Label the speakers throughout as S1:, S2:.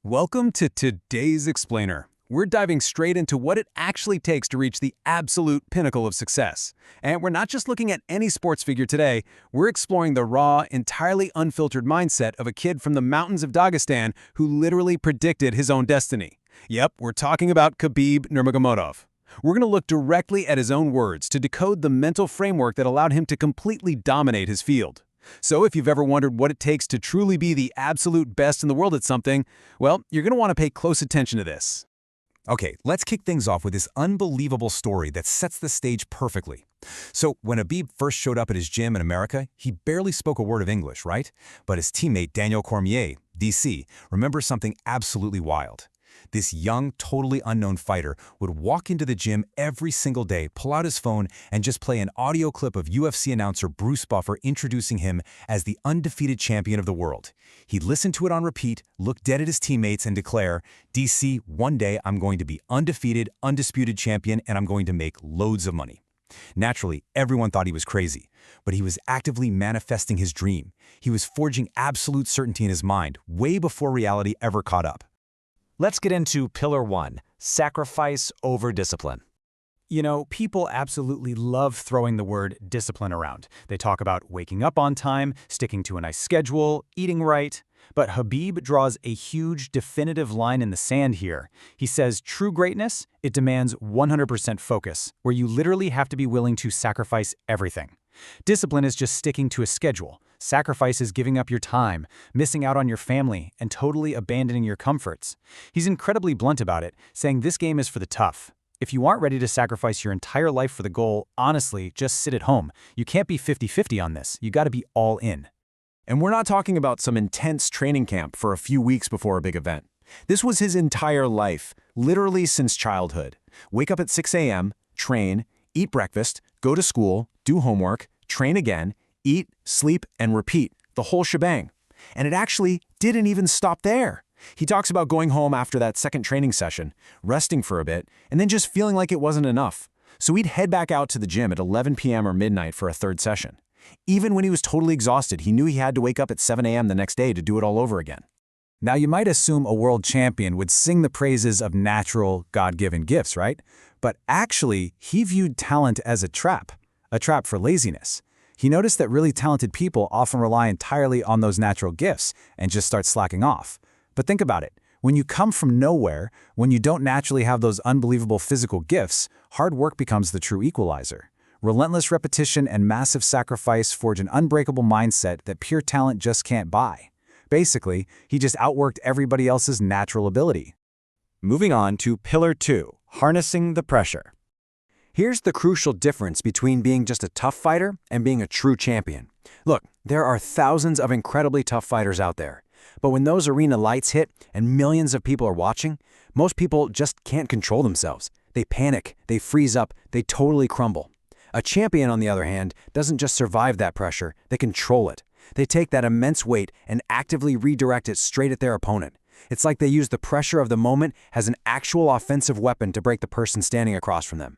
S1: Welcome to today's Explainer. We're diving straight into what it actually takes to reach the absolute pinnacle of success. And we're not just looking at any sports figure today, we're exploring the raw, entirely unfiltered mindset of a kid from the mountains of Dagestan who literally predicted his own destiny. Yep, we're talking about Khabib Nurmagomedov. We're going to look directly at his own words to decode the mental framework that allowed him to completely dominate his field. So if you've ever wondered what it takes to truly be the absolute best in the world at something, well, you're going to want to pay close attention to this.
S2: Okay, let's kick things off with this unbelievable story that sets the stage perfectly. So when Khabib first showed up at his gym in America, he barely spoke a word of English, right? But his teammate Daniel Cormier, DC, remembers something absolutely wild. This young, totally unknown fighter would walk into the gym every single day, pull out his phone, and just play an audio clip of UFC announcer Bruce Buffer introducing him as the undefeated champion of the world. He'd listen to it on repeat, look dead at his teammates, and declare, DC, one day I'm going to be undefeated, undisputed champion, and I'm going to make loads of money. Naturally, everyone thought he was crazy, but he was actively manifesting his dream. He was forging absolute certainty in his mind, way before reality ever caught up.
S3: Let's get into Pillar 1, sacrifice over discipline. You know, people absolutely love throwing the word discipline around. They talk about waking up on time, sticking to a nice schedule, eating right. But Khabib draws a huge, definitive line in the sand here. He says true greatness, it demands 100% focus, where you literally have to be willing to sacrifice everything. Discipline is just sticking to a schedule. Sacrifice is giving up your time, missing out on your family, and totally abandoning your comforts. He's incredibly blunt about it, saying this game is for the tough. If you aren't ready to sacrifice your entire life for the goal, honestly, just sit at home. You can't be 50-50 on this. You gotta be all in.
S4: And we're not talking about some intense training camp for a few weeks before a big event. This was his entire life, literally since childhood. Wake up at 6 a.m., train, eat breakfast, go to school, do homework, train again, eat, sleep, and repeat, the whole shebang. And it actually didn't even stop there. He talks about going home after that second training session, resting for a bit, and then just feeling like it wasn't enough. So he'd head back out to the gym at 11 p.m. or midnight for a third session. Even when he was totally exhausted, he knew he had to wake up at 7 a.m. the next day to do it all over again.
S1: Now, you might assume a world champion would sing the praises of natural, God-given gifts, right? But actually, he viewed talent as a trap for laziness. He noticed that really talented people often rely entirely on those natural gifts and just start slacking off. But think about it. When you come from nowhere, when you don't naturally have those unbelievable physical gifts, hard work becomes the true equalizer. Relentless repetition and massive sacrifice forge an unbreakable mindset that pure talent just can't buy. Basically, he just outworked everybody else's natural ability.
S4: Moving on to Pillar 2, harnessing the pressure. Here's the crucial difference between being just a tough fighter and being a true champion. Look, there are thousands of incredibly tough fighters out there. But when those arena lights hit and millions of people are watching, most people just can't control themselves. They panic, they freeze up, they totally crumble. A champion, on the other hand, doesn't just survive that pressure, they control it. They take that immense weight and actively redirect it straight at their opponent. It's like they use the pressure of the moment as an actual offensive weapon to break the person standing across from them.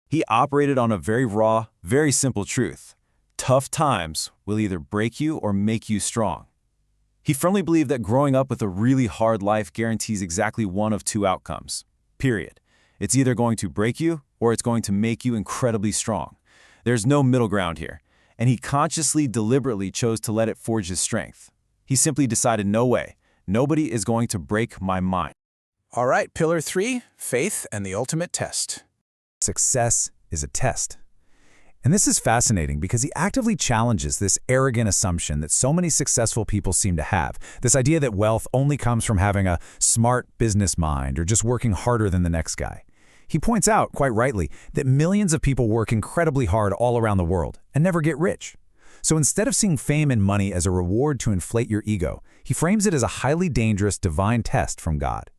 S5: He operated on a very raw, very simple truth. Tough times will either break you or make you strong. He firmly believed that growing up with a really hard life guarantees exactly one of two outcomes. Period. It's either going to break you or it's going to make you incredibly strong. There's no middle ground here, and he consciously, deliberately chose to let it forge his strength. He simply decided, no way, nobody is going to break my mind.
S6: All right, Pillar 3, faith and the ultimate test.
S1: Success is a test. And this is fascinating because he actively challenges this arrogant assumption that so many successful people seem to have, this idea that wealth only comes from having a smart business mind or just working harder than the next guy. He points out, quite rightly, that millions of people work incredibly hard all around the world and never get rich. So instead of seeing fame and money as a reward to inflate your ego, he frames it as a highly dangerous divine test from God.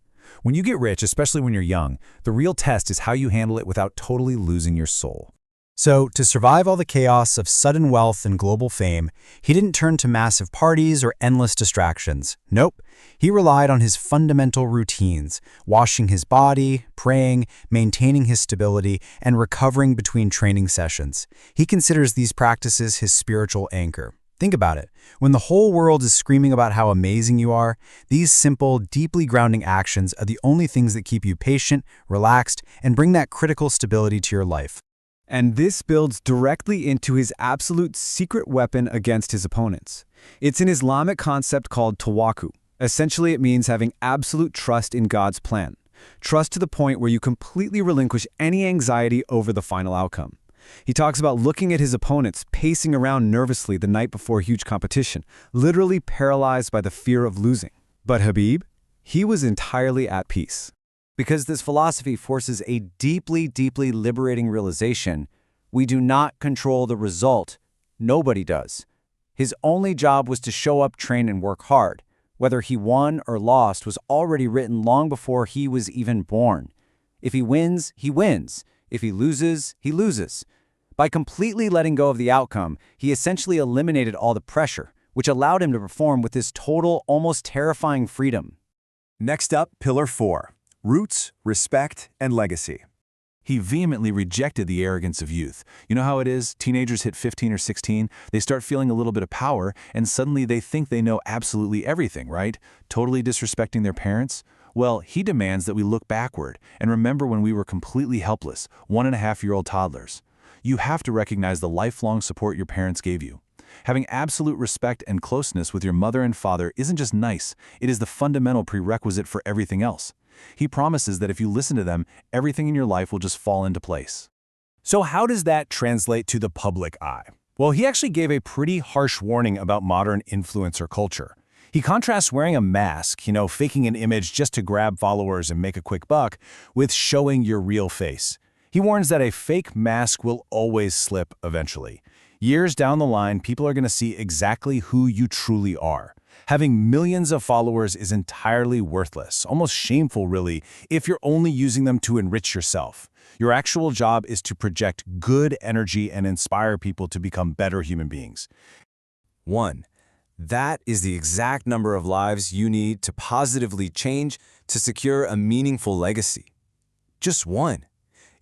S1: When you get rich, especially when you're young, the real test is how you handle it without totally losing your soul. So, to survive all the chaos of sudden wealth and global fame, he didn't turn to massive parties or endless distractions. Nope. He relied on his fundamental routines, washing his body, praying, maintaining his stability, and recovering between training sessions. He considers these practices his spiritual anchor.
S4: Think about it. When the whole world is screaming about how amazing you are, these simple, deeply grounding actions are the only things that keep you patient, relaxed, and bring that critical stability to your life.
S3: And this builds directly into his absolute secret weapon against his opponents. It's an Islamic concept called tawakkul. Essentially, it means having absolute trust in God's plan. Trust to the point where you completely relinquish any anxiety over the final outcome. He talks about looking at his opponents pacing around nervously the night before a huge competition, literally paralyzed by the fear of losing. But Habib, he was entirely at peace.
S4: Because this philosophy forces a deeply, deeply liberating realization: we do not control the result. Nobody does. His only job was to show up, train, and work hard. Whether he won or lost was already written long before he was even born. If he wins, he wins. If he loses, he loses. By completely letting go of the outcome, he essentially eliminated all the pressure, which allowed him to perform with this total, almost terrifying freedom.
S2: Next up, Pillar 4. Roots, respect, and legacy.
S5: He vehemently rejected the arrogance of youth. You know how it is? Teenagers hit 15 or 16, they start feeling a little bit of power, and suddenly they think they know absolutely everything, right? Totally disrespecting their parents? Well, he demands that we look backward and remember when we were completely helpless, 1.5-year-old toddlers. You have to recognize the lifelong support your parents gave you. Having absolute respect and closeness with your mother and father isn't just nice, it is the fundamental prerequisite for everything else. He promises that if you listen to them, everything in your life will just fall into place.
S1: So how does that translate to the public eye? Well, he actually gave a pretty harsh warning about modern influencer culture. He contrasts wearing a mask, faking an image just to grab followers and make a quick buck, with showing your real face. He warns that a fake mask will always slip eventually. Years down the line, people are going to see exactly who you truly are. Having millions of followers is entirely worthless, almost shameful really, if you're only using them to enrich yourself. Your actual job is to project good energy and inspire people to become better human beings.
S2: 1. That is the exact number of lives you need to positively change to secure a meaningful legacy. Just one.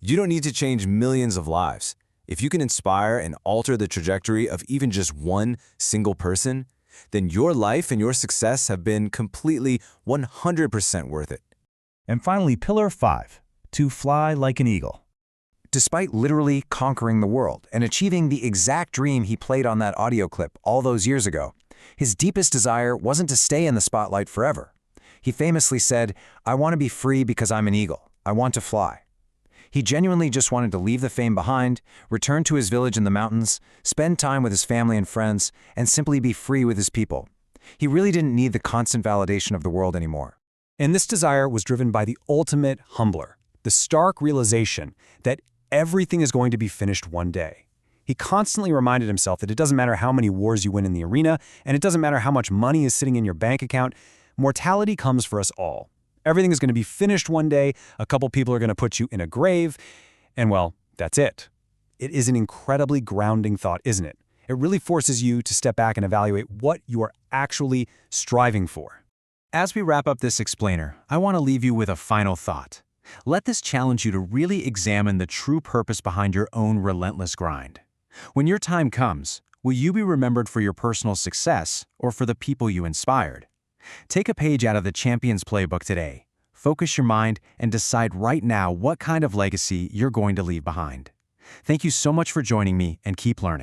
S2: You don't need to change millions of lives. If you can inspire and alter the trajectory of even just one single person, then your life and your success have been completely 100% worth it.
S1: And finally, Pillar 5, to fly like an eagle.
S4: Despite literally conquering the world and achieving the exact dream he played on that audio clip all those years ago, his deepest desire wasn't to stay in the spotlight forever. He famously said, "I want to be free because I'm an eagle. I want to fly." He genuinely just wanted to leave the fame behind, return to his village in the mountains, spend time with his family and friends, and simply be free with his people. He really didn't need the constant validation of the world anymore.
S3: And this desire was driven by the ultimate humbler, the stark realization that everything is going to be finished one day. He constantly reminded himself that it doesn't matter how many wars you win in the arena, and it doesn't matter how much money is sitting in your bank account, mortality comes for us all. Everything is going to be finished one day, a couple people are going to put you in a grave, and well, that's it. It is an incredibly grounding thought, isn't it? It really forces you to step back and evaluate what you are actually striving for.
S1: As we wrap up this explainer, I want to leave you with a final thought. Let this challenge you to really examine the true purpose behind your own relentless grind. When your time comes, will you be remembered for your personal success or for the people you inspired? Take a page out of the Champion's Playbook today. Focus your mind and decide right now what kind of legacy you're going to leave behind. Thank you so much for joining me, and keep learning.